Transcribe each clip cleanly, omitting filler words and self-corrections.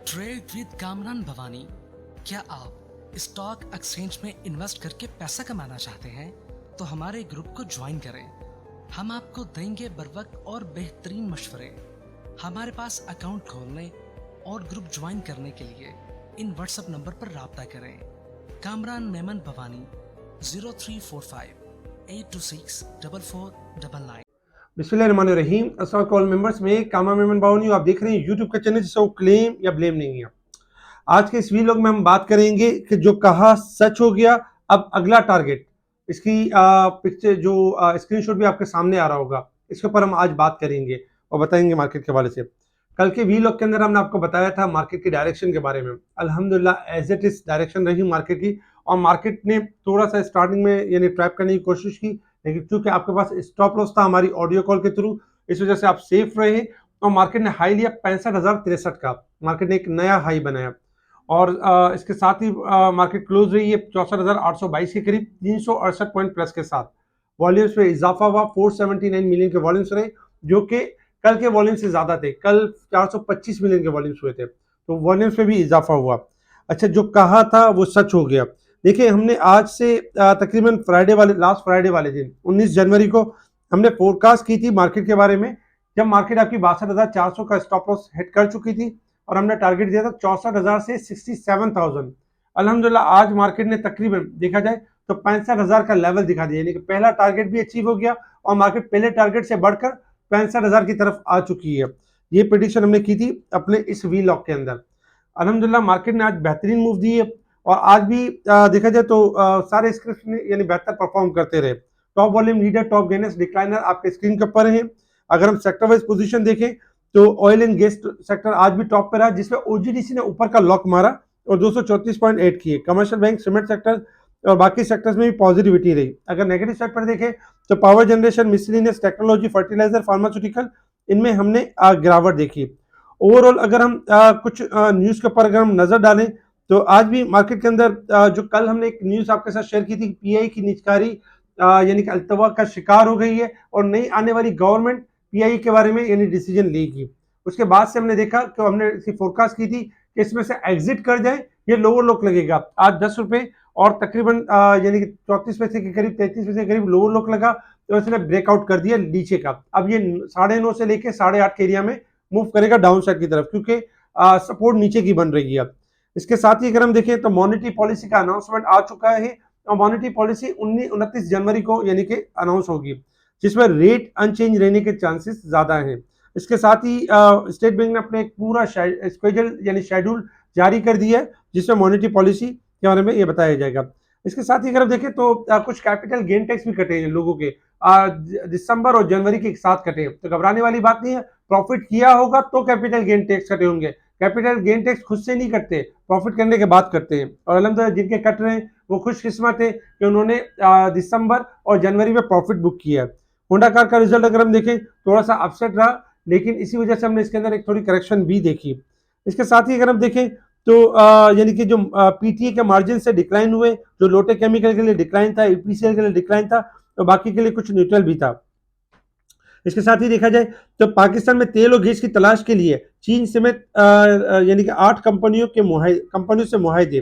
Trade with Kamran Bhavani. क्या आप stock exchange में इन्वेस्ट करके पैसा कमाना चाहते हैं तो हमारे ग्रुप को ज्वाइन करें। हम आपको देंगे बर वक्त और बेहतरीन मशवरे। हमारे पास अकाउंट खोलने और ग्रुप ज्वाइन करने के लिए इन व्हाट्सएप नंबर पर राब्ता करें। कामरान मेमन भवानी 0345 826 4499। बिस्मिल्लाहिर्रहमानिर्रहीम। अस्सलाम वालेकुम ऑल मेंबर्स में कामरान मेमन भवानी आप देख रहे हैं यूट्यूब का चैनल जिसको क्लेम या ब्लेम नहीं है। आज के इस वीलॉग में हम बात करेंगे कि जो कहा सच हो गया। अब अगला टारगेट, इसकी पिक्चर जो स्क्रीनशॉट भी आपके सामने आ रहा होगा, इसके ऊपर हम आज बात करेंगे और बताएंगे मार्केट के हवाले से। कल के वीलॉग के अंदर हमने आपको बताया था मार्केट की डायरेक्शन के बारे में। अल्हम्दुलिल्लाह एज इट इज डायरेक्शन रही मार्केट की, और मार्केट ने थोड़ा सा स्टार्टिंग में यानी ट्रैप करने की कोशिश की, लेकिन क्योंकि आपके पास स्टॉप लॉस था हमारी ऑडियो कॉल के थ्रू, इस वजह से आप सेफ रहे और मार्केट ने हाई लिया 65,063 का। मार्केट ने एक नया हाई बनाया और इसके साथ ही मार्केट क्लोज रही है 64,822 के करीब 368 पॉइंट प्लस के साथ। वॉल्यूम्स में इजाफा हुआ, 479 मिलियन के वॉल्यूम्स रहे, जो कि कल के वॉल्यूम से ज्यादा थे। कल 425 मिलियन के वॉल्यूम्स हुए थे, तो वॉल्यूम्स में भी इजाफा हुआ। अच्छा, जो कहा था वो सच हो गया। देखिए, हमने आज से तकरीबन लास्ट फ्राइडे वाले दिन 19 जनवरी को हमने फोरकास्ट की थी मार्केट के बारे में, जब मार्केट आपकी 62,400 का स्टॉप लॉस हिट कर चुकी थी और हमने टारगेट दिया था 64,000 से 67,000। अल्हम्दुलिल्लाह आज मार्केट ने तकरीबन देखा जाए तो 65,000 का लेवल दिखा दिया, यानी कि पहला टारगेट भी अचीव हो गया और मार्केट पहले टारगेट से बढ़कर 65,000 की तरफ आ चुकी है। ये प्रेडिक्शन हमने की थी अपने इस वीलॉग के अंदर। अल्हम्दुलिल्लाह मार्केट ने आज बेहतरीन मूव दी है और आज भी देखा जाए तो सारे स्क्रिप्ट यानी बेहतर परफॉर्म करते रहे। Top volume leader, top gainers, decliner आपके स्क्रीन के ऊपर हैं। अगर हम सेक्टर वाइज पोजीशन देखें तो ऑयल एंड गैस सेक्टर आज भी टॉप पे रहा, जिसमें ओजीडीसी ने ऊपर का लॉक मारा और 234.8 किए। कमर्शियल बैंक, सीमेंट सेक्टर और बाकी सेक्टर्स में भी पॉजिटिविटी रही। अगर नेगेटिव साइड पर देखें तो power generation, miscellaneous, technology, fertiliser, pharmaceutical, इनमें हमने गिरावट देखी। ओवरऑल अगर हम कुछ न्यूज के ऊपर अगर हम नजर डालें तो आज भी मार्केट के अंदर जो कल हमने एक न्यूज आपके साथ शेयर की थी, पीआई की निजकारी यानी कि अल्तवा का शिकार हो गई है और नई आने वाली गवर्नमेंट पीआई के बारे में यानी डिसीजन लेगी। उसके बाद से हमने देखा कि हमने इसकी फोरकास्ट की थी कि इसमें से एग्जिट कर जाए, ये लोअर लोक लगेगा। आज 10 रुपए और तकरीबन यानी कि 34 पैसे के करीब, 33 पैसे के करीब लोअर लोक लगा, तो इसने ब्रेकआउट कर दिया नीचे का। अब ये 9.5 से लेके 8.5 के एरिया में मूव करेगा डाउन साइड की तरफ, क्योंकि सपोर्ट नीचे की बन रही है। इसके साथ ही अगर हम देखें तो मॉनेटरी पॉलिसी का अनाउंसमेंट आ चुका है और मॉनेटरी पॉलिसी 29 जनवरी को यानी कि अनाउंस होगी, जिसमें रेट अनचेंज रहने के चांसेस ज्यादा हैं। इसके साथ ही स्टेट बैंक ने अपने एक पूरा स्केड्यूल यानी शेड्यूल जारी कर दिया है, जिसमें मॉनेटरी पॉलिसी के बारे में ये बताया जाएगा। इसके साथ ही अगर हम देखें तो कुछ कैपिटल गेन टैक्स भी कटे हैं लोगों के, दिसंबर और जनवरी के एक साथ कटे हैं, तो घबराने वाली बात नहीं है। प्रॉफिट किया होगा तो कैपिटल गेन टैक्स कटे होंगे। कैपिटल गेन टैक्स खुद से नहीं कटते, प्रॉफिट करने के बाद करते हैं, और अल्हम्दुलिल्लाह जिनके कट रहे हैं वो खुशकिस्मत है कि उन्होंने दिसंबर और जनवरी में प्रॉफिट बुक किया है। होंडा कार का रिजल्ट अगर हम देखें थोड़ा सा अपसेट रहा, लेकिन इसी वजह से हमने इसके अंदर एक थोड़ी करेक्शन भी देखी। इसके साथ ही अगर हम देखें तो यानी कि जो पीटीए के मार्जिन से डिक्लाइन हुए, जो लोटे केमिकल के लिए डिक्लाइन था, ईपीसीएल के लिए डिक्लाइन था, तो बाकी के लिए कुछ न्यूट्रल भी था। इसके साथ ही देखा जाए तो पाकिस्तान में तेल और गैस की तलाश के लिए चीन समेत यानी कि 8 कंपनियों से मुआहदे,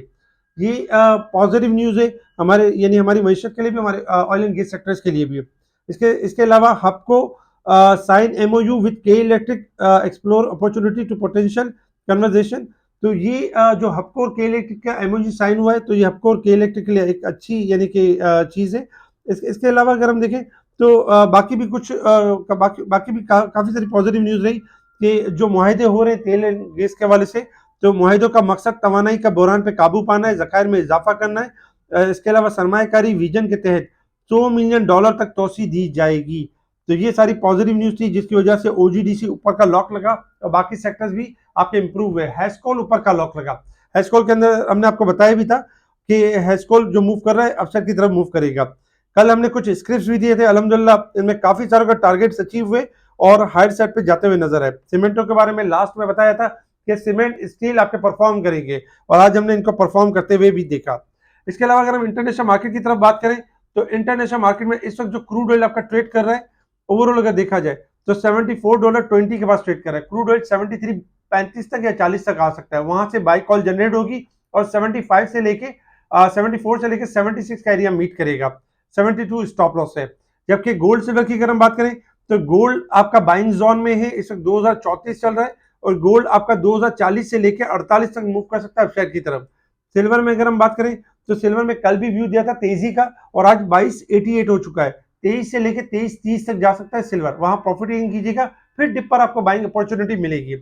ये पॉजिटिव न्यूज है हमारे यानी हमारी मैशत के लिए भी, हमारे ऑयल एंड गैस सेक्टर्स के लिए भी। इसके अलावा Hubco sign MOU with K electric explore opportunity to potential conversion. तो ये जो हबको और के इलेक्ट्रिक का एमओयू साइन हुआ है, तो ये हबको और के इलेक्ट्रिक के लिए एक अच्छी यानी कि चीज़ है। इसके अलावा अगर हम देखें तो बाकी भी कुछ बाकी भी काफ़ी सारी पॉजिटिव न्यूज़ रही कि जो मुआहदे हो रहे हैं तेल एंड गैस के हवाले से, तो मुआहदों का मकसद तवानाई का बहरान पे काबू पाना है, ज़खायर में इजाफा करना है। इसके अलावा सरमायाकारी विजन के तहत $100 मिलियन तक तोसी दी जाएगी। तो ये सारी पॉजिटिव न्यूज़ थी, जिसकी वजह से ओजीडीसी ऊपर का लॉक लगा और बाकी सेक्टर्स भी आपके इंप्रूव हुए। हैस्कोल ऊपर का लॉक लगा। हैस्कोल के अंदर हमने आपको बताया भी था कि हैस्कोल जो मूव कर रहा है अपसाइड की तरफ मूव करेगा। कल हमने कुछ स्क्रिप्ट्स भी दिए थे, अल्हम्दुलिल्लाह इनमें काफी सारों का टारगेट्स अचीव हुए और हायर साइड पे जाते हुए नजर आए। सीमेंटों के बारे में लास्ट में बताया था कि सीमेंट स्टील आपके परफॉर्म करेंगे, और आज हमने इनको परफॉर्म करते हुए भी देखा। इसके अलावा अगर हम इंटरनेशनल मार्केट की तरफ बात करें तो इंटरनेशनल मार्केट में इस वक्त जो क्रूड ऑयल आपका ट्रेड कर रहा है, ओवरऑल अगर देखा जाए तो $74.20 के पास ट्रेड कर रहा है। क्रूड ऑयल 35 तक या 40 तक आ सकता है, वहां से बाई कॉल जनरेट होगी और 75 से लेके 74 से लेके 76 का एरिया मीट करेगा, 72 स्टॉप लॉस है। जबकि गोल्ड सिल्वर की अगर हम बात करें तो गोल्ड आपका बाइंग जोन में है, इस वक्त 2034 चल रहा है और गोल्ड आपका 2040 से लेकर 48 तक मूव कर सकता है अपसाइड की तरफ। सिल्वर में अगर हम बात करें तो सिल्वर में कल भी व्यू दिया था तेजी का और आज 2288 हो चुका है, 23 से लेकर 2330 तक जा सकता है सिल्वर, वहां प्रॉफिटिंग कीजिएगा, फिर डिप पर आपको बाइंग अपॉर्चुनिटी मिलेगी।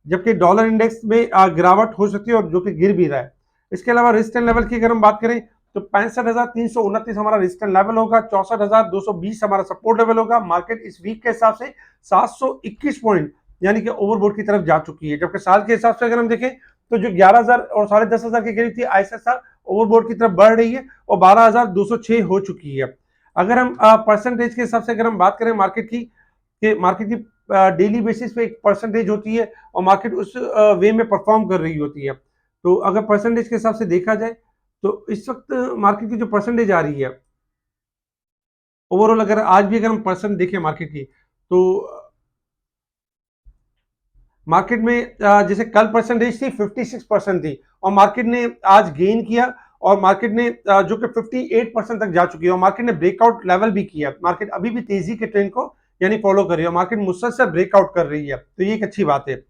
जबकि डॉलर इंडेक्स में गिरावट हो सकती है और जो कि गिर भी रहा है। इसके अलावा रेजिस्टेंस लेवल की अगर हम बात करें तो 65,329 हमारा रेजिस्टेंस लेवल होगा, 64,220 हमारा सपोर्ट लेवल होगा। मार्केट इस वीक के हिसाब से 721 पॉइंट यानी कि ओवरबोट की तरफ जा चुकी है। जबकि साल के हिसाब से अगर हम देखें तो जो 11,000 और 10,500 के करीब थी आहिस्ता ओवरबोट की तरफ बढ़ रही है और 12,206 हो चुकी है। अगर हम परसेंटेज के हिसाब से अगर हम बात करें मार्केट की, डेली बेसिस पे एक परसेंटेज होती है और मार्केट उस वे में परफॉर्म कर रही होती है। तो अगर परसेंटेज के हिसाब से देखा जाए तो इस वक्त मार्केट की जो परसेंटेज आ रही है ओवरऑल, अगर आज भी अगर हम परसेंट देखें मार्केट की तो मार्केट में जैसे कल परसेंटेज थी 56% थी और मार्केट ने आज गेन किया और मार्केट ने जो कि 58% तक जा चुकी है और मार्केट ने ब्रेकआउट लेवल भी किया। मार्केट अभी भी तेजी के ट्रेंड को यानी फॉलो कर रही है, मार्केट मुसलसल ब्रेकआउट कर रही है, तो ये एक अच्छी बात है।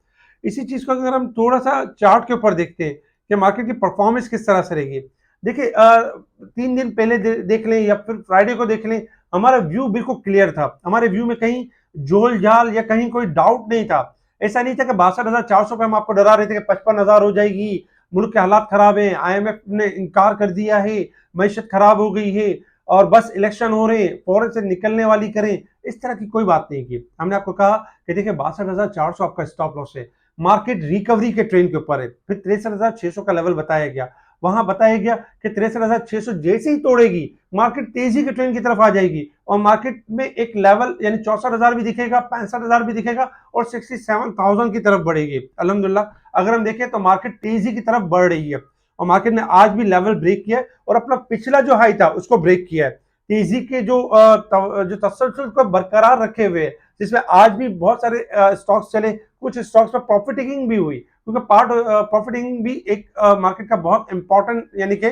इसी चीज को अगर हम थोड़ा सा चार्ट के ऊपर देखते हैं कि मार्केट की परफॉर्मेंस किस तरह से रहेगी। देखिए 3 दिन पहले देख लें या फिर फ्राइडे को देख लें, हमारा व्यू बिल्कुल क्लियर था, हमारे व्यू में कहीं जोल जाल या कहीं कोई डाउट नहीं था। ऐसा नहीं था कि 62,400 पे हम आपको डरा रहे थे कि 55,000 हो जाएगी, मुल्क के हालात खराब है, IMF ने इनकार कर दिया है, मैशत खराब हो गई है और बस इलेक्शन हो रहे हैं, फौरन से निकलने वाली करें, इस तरह की कोई बात नहीं की। हमने आपको कहा कि देखिए 62,400 आपका स्टॉप लॉस है, मार्केट रिकवरी के ट्रेंड के ऊपर है। फिर 63,600 का लेवल बताया गया, वहां बताया गया कि 63,600 जैसे ही तोड़ेगी मार्केट तेजी के ट्रेंड की तरफ आ जाएगी और मार्केट में एक लेवल यानी 64,000 भी दिखेगा, 65,000 भी दिखेगा और 67,000 की तरफ बढ़ेगी। अल्हम्दुलिल्लाह अगर हम देखें तो मार्केट तेजी की तरफ बढ़ रही है और मार्केट ने आज भी लेवल ब्रेक किया है और अपना पिछला जो हाई था उसको ब्रेक किया है। तेजी के जो तसल्सल को बरकरार रखे हुए है, जिसमें आज भी बहुत सारे स्टॉक्स चले, कुछ स्टॉक्स पर प्रॉफिट टेकिंग भी हुई क्योंकि पार्ट प्रॉफिटिंग भी एक मार्केट का बहुत इंपॉर्टेंट यानी कि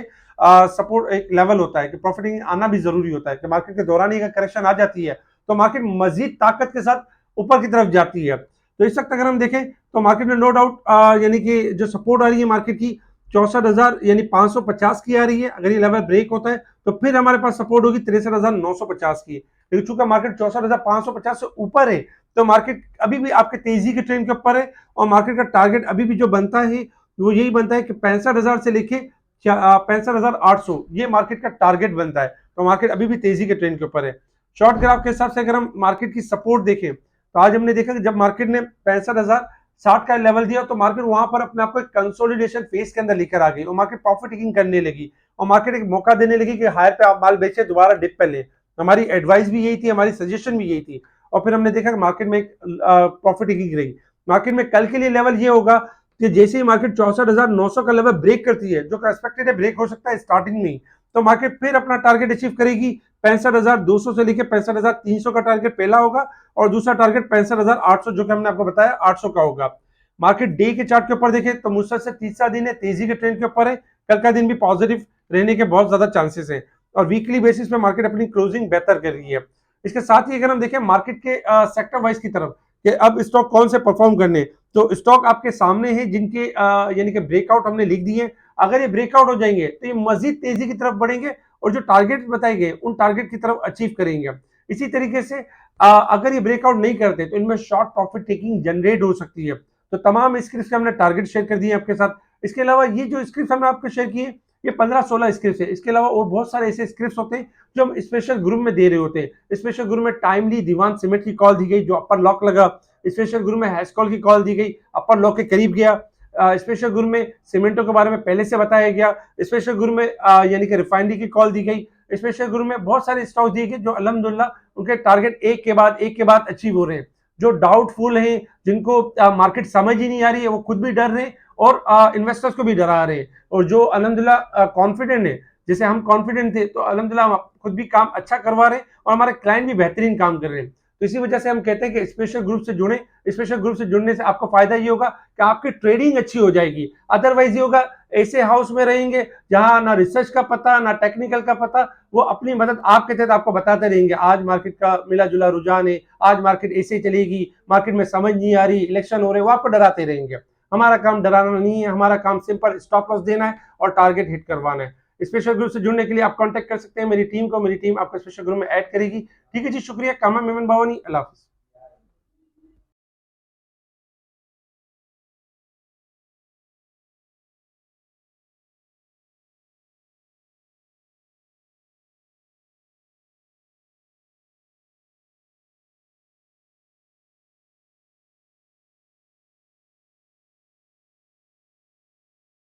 सपोर्ट एक लेवल होता है कि प्रॉफिटिंग आना भी जरूरी होता है कि मार्केट के दौरान ही अगर करेक्शन आ जाती है तो मार्केट मजीद ताकत के साथ ऊपर की तरफ जाती है। तो इस वक्त अगर हम देखें तो मार्केट में नो डाउट यानी कि जो सपोर्ट आ रही है मार्केट की 64,000 यानी 550 की आ रही है। अगर ये लेवल ब्रेक होता है तो फिर हमारे पास सपोर्ट होगी 63,950 की। लेकिन चूंकि मार्केट 64,550 से ऊपर है तो मार्केट अभी भी आपके तेजी के ट्रेंड के ऊपर है और मार्केट का टारगेट अभी भी जो बनता है वो यही बनता है कि 65,000 से लेके 65,800 ये मार्केट का टारगेट बनता है। तो मार्केट अभी भी तेजी के ट्रेंड के ऊपर है। शॉर्ट ग्राफ के हिसाब से अगर हम मार्केट की सपोर्ट देखें तो आज हमने देखा कि जब मार्केट ने 65,060 का लेवल दिया तो मार्केट वहां पर अपने आप को कंसोलिडेशन फेज के अंदर लेकर आ गई और मार्केट प्रॉफिट टेकिंग करने लगी और मार्केट एक मौका देने लगी कि हायर पे आप माल बेचे, दोबारा डिप पे ले। हमारी एडवाइस भी यही थी, हमारी सजेशन भी यही थी और फिर हमने देखा कि मार्केट में एक प्रॉफिट टेकिंग रही। मार्केट में कल के लिए लेवल ये होगा कि जैसे ही मार्केट 64,900 का लेवल ब्रेक करती है, जो एक्सपेक्टेड है ब्रेक हो सकता है स्टार्टिंग में ही, तो मार्केट फिर अपना टारगेट अचीव करेगी। 65,200 से लेकर 65,300 का टारगेट पहला होगा और दूसरा टारगेट 65,800 जो कि हमने आपको बताया 800 का होगा। मार्केट डे के चार्ट के ऊपर देखें तो मुसलसल तीसरा दिन है, तेजी के ट्रेंड के ऊपर है, कल का दिन भी पॉजिटिव रहने के बहुत ज्यादा चांसेस है और वीकली बेसिस पे मार्केट अपनी क्लोजिंग बेहतर कर रही है। इसके साथ ही अगर हम देखें मार्केट के सेक्टर वाइज की तरफ कि अब स्टॉक कौन से परफॉर्म करने, तो स्टॉक आपके सामने है जिनके यानी कि ब्रेकआउट हमने लिख दिए। अगर ये ब्रेकआउट हो जाएंगे तो ये मजीद तेजी की तरफ बढ़ेंगे और जो टारगेट बताए गए उन टारगेट की तरफ अचीव करेंगे। इसी तरीके से अगर ये ब्रेकआउट नहीं करते तो इनमें शॉर्ट प्रॉफिट टेकिंग जनरेट हो सकती है। तो तमाम स्क्रिप्ट हमने टारगेट शेयर कर दिए आपके साथ। इसके अलावा ये जो स्क्रिप्ट हमने आपको शेयर किए ये 15-16 स्क्रिप्ट है। इसके अलावा और बहुत सारे ऐसे स्क्रिप्ट होते हैं जो हम स्पेशल ग्रुप में दे रहे होते हैं। स्पेशल ग्रुप में टाइमली दीवान सीमेंट की कॉल दी गई जो अपर लॉक लगा, स्पेशल ग्रुप में हैश कॉल की कॉल दी गई, अपर लॉक के करीब गया, स्पेशल ग्रुप में सीमेंटो के बारे में पहले से बताया गया, स्पेशल ग्रुप में यानी कि रिफाइनरी की कॉल दी गई, स्पेशल ग्रुप में बहुत सारे स्टॉक दिए गए जो अल्हम्दुलिल्लाह उनके टारगेट एक के बाद अचीव हो रहे हैं। जो डाउटफुल हैं, जिनको मार्केट समझ ही नहीं आ रही है, वो खुद भी डर रहे हैं और इन्वेस्टर्स को भी डरा रहे हैं, और जो अल्हम्दुलिल्लाह कॉन्फिडेंट है, जैसे हम कॉन्फिडेंट थे तो अल्हम्दुलिल्लाह हम खुद भी काम अच्छा करवा रहे हैं और हमारे क्लाइंट भी बेहतरीन काम कर रहे हैं। तो इसी वजह से हम कहते हैं कि स्पेशल ग्रुप से जुड़े। स्पेशल ग्रुप से जुड़ने से आपको फायदा ये होगा कि आपकी ट्रेडिंग अच्छी हो जाएगी। अदरवाइज ये होगा ऐसे हाउस में रहेंगे जहां ना रिसर्च का पता ना टेक्निकल का पता, वो अपनी मदद आपके तहत आपको बताते रहेंगे, आज मार्केट का मिला जुला रुझान है, आज मार्केट ऐसे चलेगी, मार्केट में समझ नहीं आ रही, इलेक्शन हो रहे, वो आपको डराते रहेंगे। हमारा काम डराना नहीं है, हमारा काम सिंपल स्टॉप लॉस देना है और टारगेट हिट करवाना है। स्पेशल ग्रुप से जुड़ने के लिए आप कांटेक्ट कर सकते हैं मेरी टीम को, मेरी टीम आपको स्पेशल ग्रुप में ऐड करेगी। ठीक है जी, शुक्रिया। कामा मेमन बावनी, अल्लाह हाफिज।